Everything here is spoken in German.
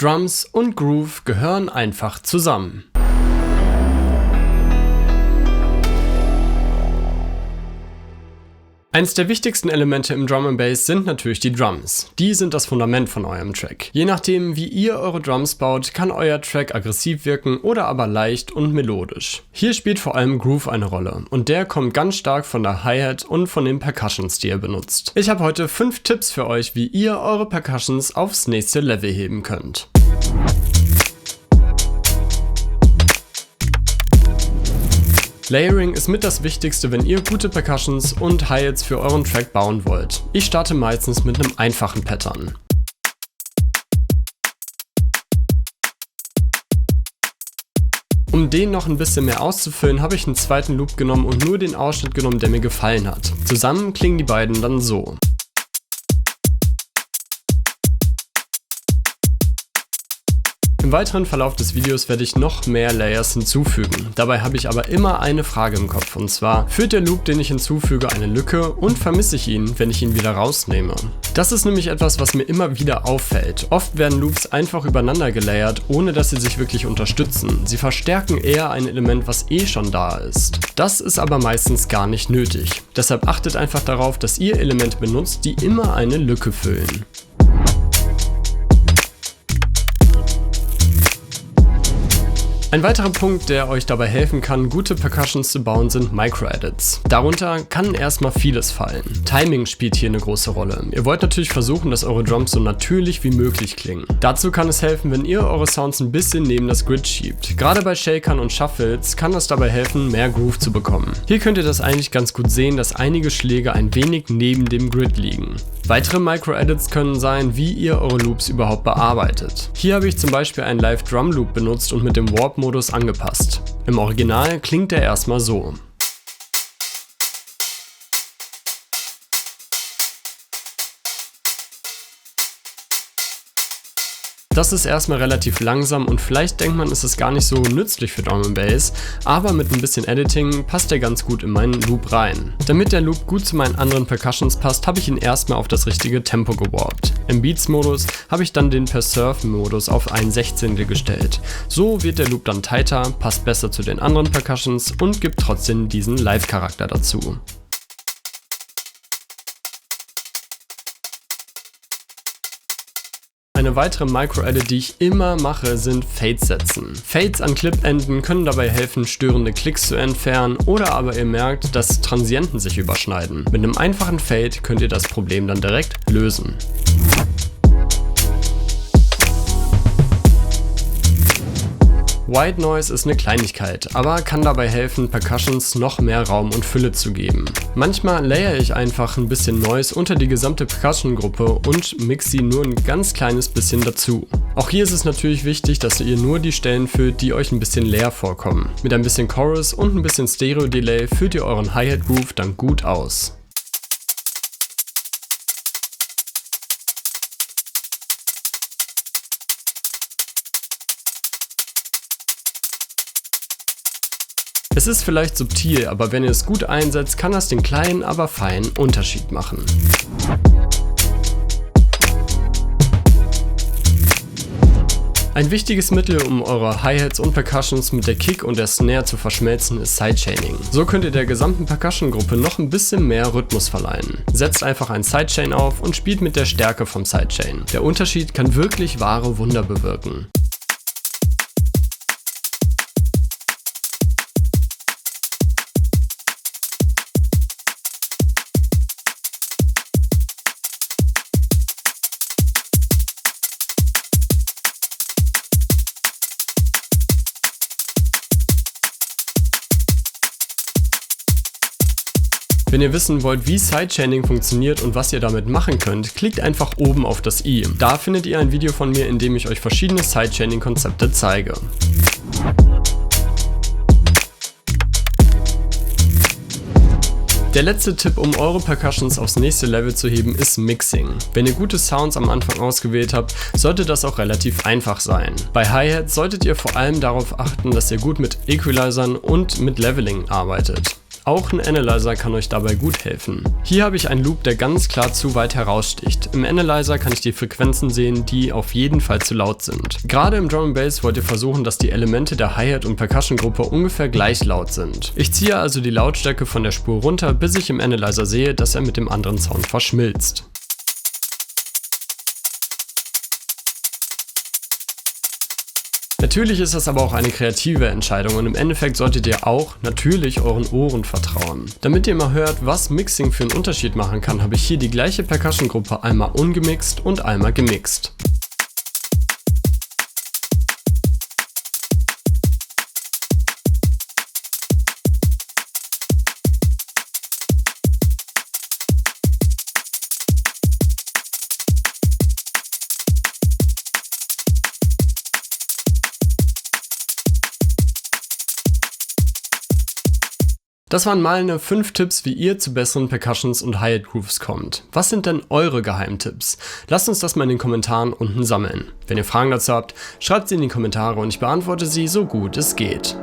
Drums und Groove gehören einfach zusammen. Eins der wichtigsten Elemente im Drum & Bass sind natürlich die Drums. Die sind das Fundament von eurem Track. Je nachdem, wie ihr eure Drums baut, kann euer Track aggressiv wirken oder aber leicht und melodisch. Hier spielt vor allem Groove eine Rolle und der kommt ganz stark von der Hi-Hat und von den Percussions, die ihr benutzt. Ich habe heute 5 Tipps für euch, wie ihr eure Percussions aufs nächste Level heben könnt. Layering ist mit das Wichtigste, wenn ihr gute Percussions und Hi-Hats für euren Track bauen wollt. Ich starte meistens mit einem einfachen Pattern. Um den noch ein bisschen mehr auszufüllen, habe ich einen zweiten Loop genommen und nur den Ausschnitt genommen, der mir gefallen hat. Zusammen klingen die beiden dann so. Im weiteren Verlauf des Videos werde ich noch mehr Layers hinzufügen. Dabei habe ich aber immer eine Frage im Kopf, und zwar: Füllt der Loop, den ich hinzufüge, eine Lücke und vermisse ich ihn, wenn ich ihn wieder rausnehme? Das ist nämlich etwas, was mir immer wieder auffällt. Oft werden Loops einfach übereinander gelayert, ohne dass sie sich wirklich unterstützen. Sie verstärken eher ein Element, was eh schon da ist. Das ist aber meistens gar nicht nötig. Deshalb achtet einfach darauf, dass ihr Elemente benutzt, die immer eine Lücke füllen. Ein weiterer Punkt, der euch dabei helfen kann, gute Percussions zu bauen, sind Micro-Edits. Darunter kann erstmal vieles fallen. Timing spielt hier eine große Rolle. Ihr wollt natürlich versuchen, dass eure Drums so natürlich wie möglich klingen. Dazu kann es helfen, wenn ihr eure Sounds ein bisschen neben das Grid schiebt. Gerade bei Shakern und Shuffles kann das dabei helfen, mehr Groove zu bekommen. Hier könnt ihr das eigentlich ganz gut sehen, dass einige Schläge ein wenig neben dem Grid liegen. Weitere Micro-Edits können sein, wie ihr eure Loops überhaupt bearbeitet. Hier habe ich zum Beispiel einen Live-Drum-Loop benutzt und mit dem Warp-Modus angepasst. Im Original klingt er erstmal so. Das ist erstmal relativ langsam und vielleicht denkt man, es ist gar nicht so nützlich für Drum & Bass, aber mit ein bisschen Editing passt er ganz gut in meinen Loop rein. Damit der Loop gut zu meinen anderen Percussions passt, habe ich ihn erstmal auf das richtige Tempo gewarpt. Im Beats-Modus habe ich dann den Per-Surf-Modus auf 1/16 gestellt. So wird der Loop dann tighter, passt besser zu den anderen Percussions und gibt trotzdem diesen Live-Charakter dazu. Eine weitere Micro-Edit, die ich immer mache, sind Fades setzen. Fades an Clip-Enden können dabei helfen, störende Klicks zu entfernen, oder aber ihr merkt, dass Transienten sich überschneiden. Mit einem einfachen Fade könnt ihr das Problem dann direkt lösen. White Noise ist eine Kleinigkeit, aber kann dabei helfen, Percussions noch mehr Raum und Fülle zu geben. Manchmal layer ich einfach ein bisschen Noise unter die gesamte Percussion-Gruppe und mix sie nur ein ganz kleines bisschen dazu. Auch hier ist es natürlich wichtig, dass ihr nur die Stellen füllt, die euch ein bisschen leer vorkommen. Mit ein bisschen Chorus und ein bisschen Stereo-Delay füllt ihr euren Hi-Hat-Groove dann gut aus. Es ist vielleicht subtil, aber wenn ihr es gut einsetzt, kann das den kleinen, aber feinen Unterschied machen. Ein wichtiges Mittel, um eure Hi-Hats und Percussions mit der Kick und der Snare zu verschmelzen, ist Sidechaining. So könnt ihr der gesamten Percussion-Gruppe noch ein bisschen mehr Rhythmus verleihen. Setzt einfach ein Sidechain auf und spielt mit der Stärke vom Sidechain. Der Unterschied kann wirklich wahre Wunder bewirken. Wenn ihr wissen wollt, wie Sidechaining funktioniert und was ihr damit machen könnt, klickt einfach oben auf das i. Da findet ihr ein Video von mir, in dem ich euch verschiedene Sidechaining-Konzepte zeige. Der letzte Tipp, um eure Percussions aufs nächste Level zu heben, ist Mixing. Wenn ihr gute Sounds am Anfang ausgewählt habt, sollte das auch relativ einfach sein. Bei Hi-Hats solltet ihr vor allem darauf achten, dass ihr gut mit Equalizern und mit Leveling arbeitet. Auch ein Analyzer kann euch dabei gut helfen. Hier habe ich einen Loop, der ganz klar zu weit heraussticht. Im Analyzer kann ich die Frequenzen sehen, die auf jeden Fall zu laut sind. Gerade im Drum & Bass wollt ihr versuchen, dass die Elemente der Hi-Hat und Percussion-Gruppe ungefähr gleich laut sind. Ich ziehe also die Lautstärke von der Spur runter, bis ich im Analyzer sehe, dass er mit dem anderen Sound verschmilzt. Natürlich ist das aber auch eine kreative Entscheidung und im Endeffekt solltet ihr auch natürlich euren Ohren vertrauen. Damit ihr mal hört, was Mixing für einen Unterschied machen kann, habe ich hier die gleiche Percussion-Gruppe einmal ungemixt und einmal gemixt. Das waren meine 5 Tipps, wie ihr zu besseren Percussions und Hi-Hat Grooves kommt. Was sind denn eure Geheimtipps? Lasst uns das mal in den Kommentaren unten sammeln. Wenn ihr Fragen dazu habt, schreibt sie in die Kommentare und ich beantworte sie so gut es geht.